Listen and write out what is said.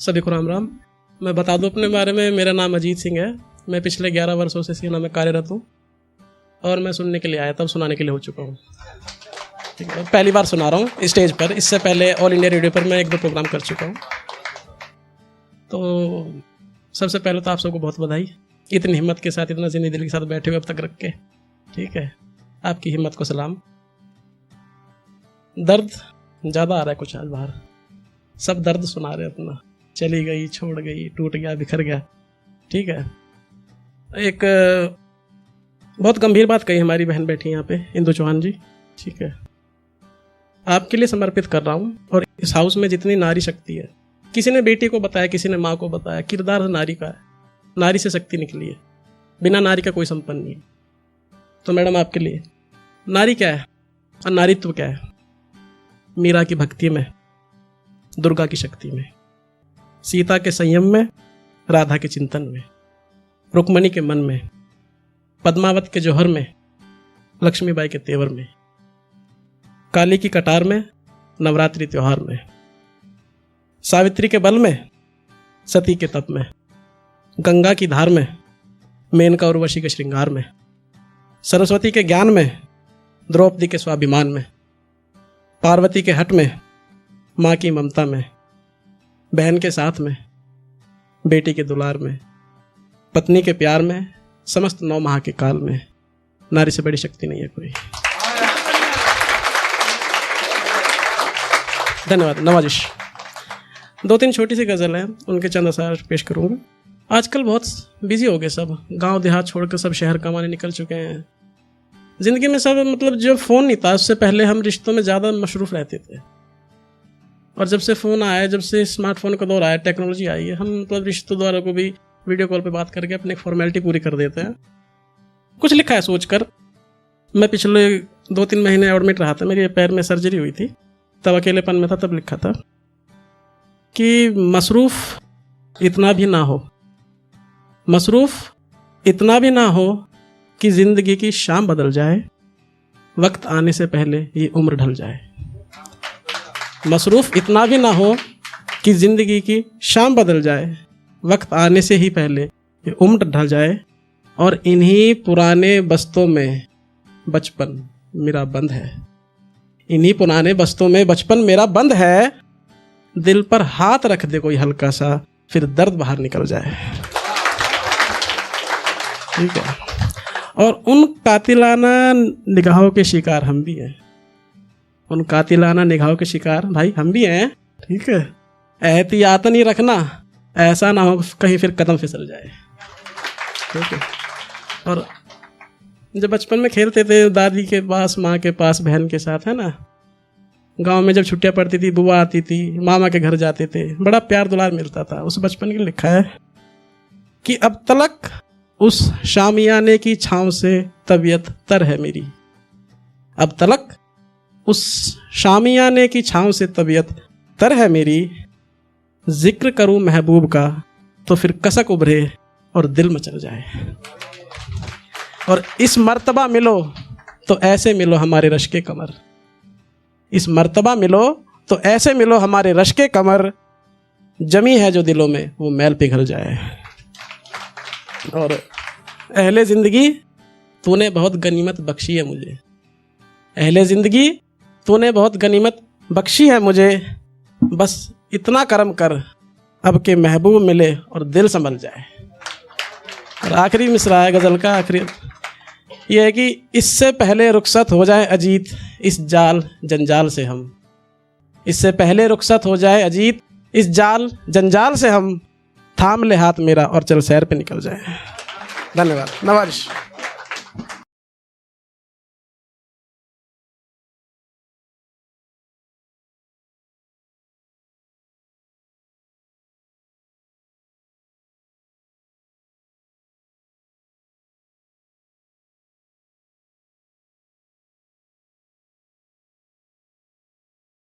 सभी को राम राम। मैं बता दूं अपने बारे में, मेरा नाम अजीत सिंह है। मैं पिछले 11 वर्षों से सेना में कार्यरत हूँ और मैं सुनने के लिए आया, तब सुनाने के लिए हो चुका हूँ। ठीक है, पहली बार सुना रहा हूँ स्टेज पर। इससे पहले ऑल इंडिया रेडियो पर मैं 1-2 प्रोग्राम कर चुका हूँ। तो सबसे पहले तो आप सबको बहुत बधाई, इतनी हिम्मत के साथ, इतना जिंदगी दिल के साथ बैठे हुए अब तक रख के। ठीक है, आपकी हिम्मत को सलाम। दर्द ज़्यादा आ रहा है कुछ आज बाहर, सब दर्द सुना रहे अपना, चली गई, छोड़ गई, टूट गया, बिखर गया। ठीक है, एक बहुत गंभीर बात कही हमारी बहन बैठी यहाँ पे, इंदु चौहान जी। ठीक है, आपके लिए समर्पित कर रहा हूँ। और इस हाउस में जितनी नारी शक्ति है, किसी ने बेटी को बताया, किसी ने माँ को बताया, किरदार नारी का है, नारी से शक्ति निकली है, बिना नारी का कोई संपन्न नहीं है। तो मैडम आपके लिए नारी क्या है और नारीत्व क्या है? मीरा की भक्ति में, दुर्गा की शक्ति में, सीता के संयम में, राधा के चिंतन में, रुक्मणी के मन में, पद्मावत के जौहर में, लक्ष्मीबाई के तेवर में, काली की कटार में, नवरात्रि त्योहार में, सावित्री के बल में, सती के तप में, गंगा की धार में, मेनका उर्वशी के श्रृंगार में, सरस्वती के ज्ञान में, द्रौपदी के स्वाभिमान में, पार्वती के हट में, माँ की ममता में, बहन के साथ में, बेटी के दुलार में, पत्नी के प्यार में, समस्त 9 माह के काल में। नारी से बड़ी शक्ति नहीं है कोई। धन्यवाद, नवाजिश। 2-3 छोटी सी गज़ल हैं, उनके चंद असर पेश करूँगा। आजकल बहुत बिजी हो गए सब, गांव देहात छोड़कर सब शहर कमाने निकल चुके हैं। ज़िंदगी में सब, मतलब जब फ़ोन नहीं था उससे पहले हम रिश्तों में ज़्यादा मशरूफ़ रहते थे, और जब से फ़ोन आया, जब से स्मार्टफोन का दौर आया, टेक्नोलॉजी आई है, हम मतलब रिश्तेदारों को भी वीडियो कॉल पे बात करके अपनी फॉर्मेलिटी पूरी कर देते हैं। कुछ लिखा है सोचकर। मैं पिछले 2-3 महीने एडमिट रहा था, मेरे पैर में सर्जरी हुई थी, तब अकेलेपन में था, तब लिखा था कि मसरूफ़ इतना भी ना हो, मसरूफ़ इतना भी ना हो कि ज़िंदगी की शाम बदल जाए, वक्त आने से पहले ये उम्र ढल जाए। मसरूफ़ इतना भी ना हो कि ज़िंदगी की शाम बदल जाए, वक्त आने से ही पहले ये उम्र ढल जाए, और इन्हीं पुराने बस्तों में बचपन मेरा बंद है, इन्हीं पुराने बस्तों में बचपन मेरा बंद है, दिल पर हाथ रख दे कोई हल्का सा, फिर दर्द बाहर निकल जाए। ठीक है, और उन कातिलाना निगाहों के शिकार हम भी हैं, उन कातिलाना निगाहों के शिकार भाई हम भी हैं। ठीक है, एहतियातन ही रखना, ऐसा ना हो कहीं फिर कदम फिसल जाए। ठीक है, और जब बचपन में खेलते थे दादी के पास, माँ के पास, बहन के साथ, है ना, गांव में जब छुट्टियां पड़ती थी, बुआ आती थी, मामा के घर जाते थे, बड़ा प्यार दुलार मिलता था। उस बचपन के लिखा है कि अब तलक उस शामियाने की छाँव से तबीयत तर है मेरी, अब तलक उस शामियाने की छाँव से तबीयत तर है मेरी, जिक्र करूं महबूब का तो फिर कसक उभरे और दिल मचल जाए, और इस मर्तबा मिलो तो ऐसे मिलो हमारे रश्के कमर, इस मर्तबा मिलो तो ऐसे मिलो हमारे रश्के कमर, जमी है जो दिलों में वो मैल पिघल जाए। और अहले ज़िंदगी तूने बहुत गनीमत बख्शी है मुझे, अहले ज़िंदगी तूने बहुत गनीमत बख्शी है मुझे, बस इतना करम कर अब के महबूब मिले और दिल संभल जाए। और आखिरी मिसरा है गज़ल का, आखिरी ये है कि इससे पहले रुखसत हो जाए अजीत इस जाल जंजाल से हम, इससे पहले रुखसत हो जाए अजीत इस जाल जंजाल से हम, थाम ले हाथ मेरा और चल सैर पे निकल जाए। धन्यवाद, नवाजिश।